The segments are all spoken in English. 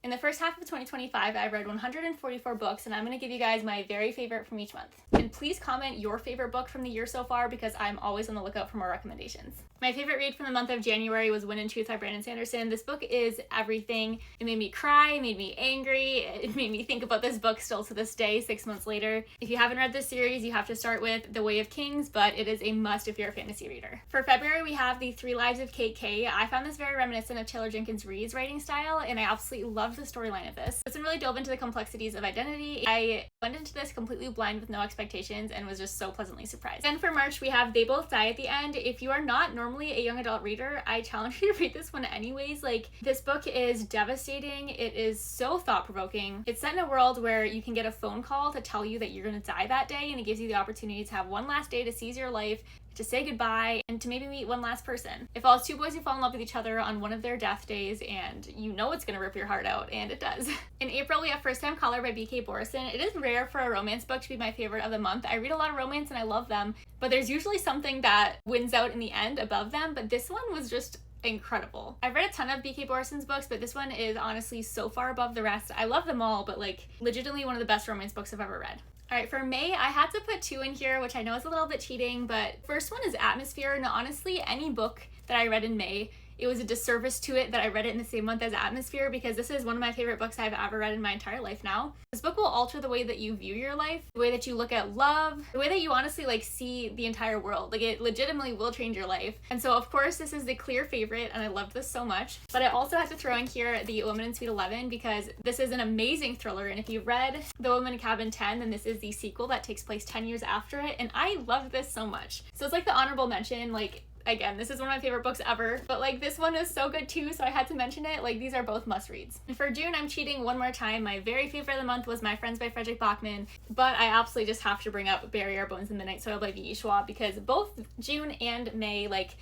In the first half of 2025, I've read 144 books, and I'm going to give you guys my very favorite from each month. And please comment your favorite book from the year so far, because I'm always on the lookout for more recommendations. My favorite read from the month of January was Wind and Truth by Brandon Sanderson. This book is everything. It made me cry, it made me angry, it made me think about this book still to this day, 6 months later. If you haven't read this series, you have to start with The Way of Kings, but it is a must if you're a fantasy reader. For February, we have The Three Lives of Kate Kay. I found this very reminiscent of Taylor Jenkins Reid's writing style, and I absolutely loved the storyline of this. It doesn't really delve into the complexities of identity. I went into this completely blind with no expectations and was just so pleasantly surprised. Then for March, we have They Both Die at the End. If you are not normally a young adult reader, I challenge you to read this one anyways. Like, this book is devastating. It is so thought-provoking. It's set in a world where you can get a phone call to tell you that you're going to die that day, and it gives you the opportunity to have one last day to seize your life, to say goodbye, and to maybe meet one last person. It follows two boys who fall in love with each other on one of their death days, and you know it's gonna rip your heart out, and it does. In April, we have First Time Caller by B.K. Borison. It is rare for a romance book to be my favorite of the month. I read a lot of romance and I love them, but there's usually something that wins out in the end above them, but this one was just incredible. I've read a ton of B.K. Borison's books, but this one is honestly so far above the rest. I love them all, but like legitimately one of the best romance books I've ever read. Alright, for May, I had to put two in here, which I know is a little bit cheating, but first one is Atmosphere, and honestly, any book that I read in May, it was a disservice to it that I read it in the same month as Atmosphere, because this is one of my favorite books I've ever read in my entire life now. This book will alter the way that you view your life, the way that you look at love, the way that you honestly like see the entire world. Like, it legitimately will change your life. And so of course this is the clear favorite, and I loved this so much. But I also had to throw in here The Woman in Suite 11, because this is an amazing thriller, and if you read The Woman in Cabin 10, then this is the sequel that takes place 10 years after it, and I loved this so much. So it's like the honorable mention, like, again, this is one of my favorite books ever, but like this one is so good too, so I had to mention it. Like, these are both must reads. And for June, I'm cheating one more time. My very favorite of the month was My Friends by Frederick Bachman, but I absolutely just have to bring up Bury Our Bones in Midnight Soil by V.E. Schwab, because both June and May, like,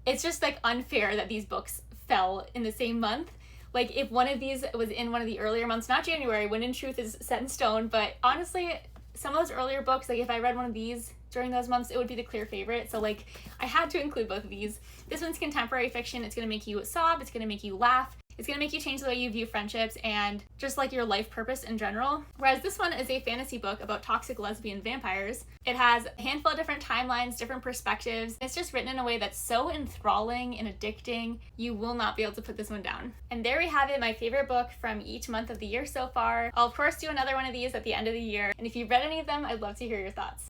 it's just like unfair that these books fell in the same month. Like, if one of these was in one of the earlier months, not January, Wind and Truth is set in stone, but honestly, some of those earlier books, like if I read one of these during those months, it would be the clear favorite. So like, I had to include both of these. This one's contemporary fiction. It's gonna make you sob, it's gonna make you laugh, it's gonna make you change the way you view friendships and just like your life purpose in general. Whereas this one is a fantasy book about toxic lesbian vampires. It has a handful of different timelines, different perspectives. It's just written in a way that's so enthralling and addicting. You will not be able to put this one down. And there we have it, my favorite book from each month of the year so far. I'll of course do another one of these at the end of the year. And if you've read any of them, I'd love to hear your thoughts.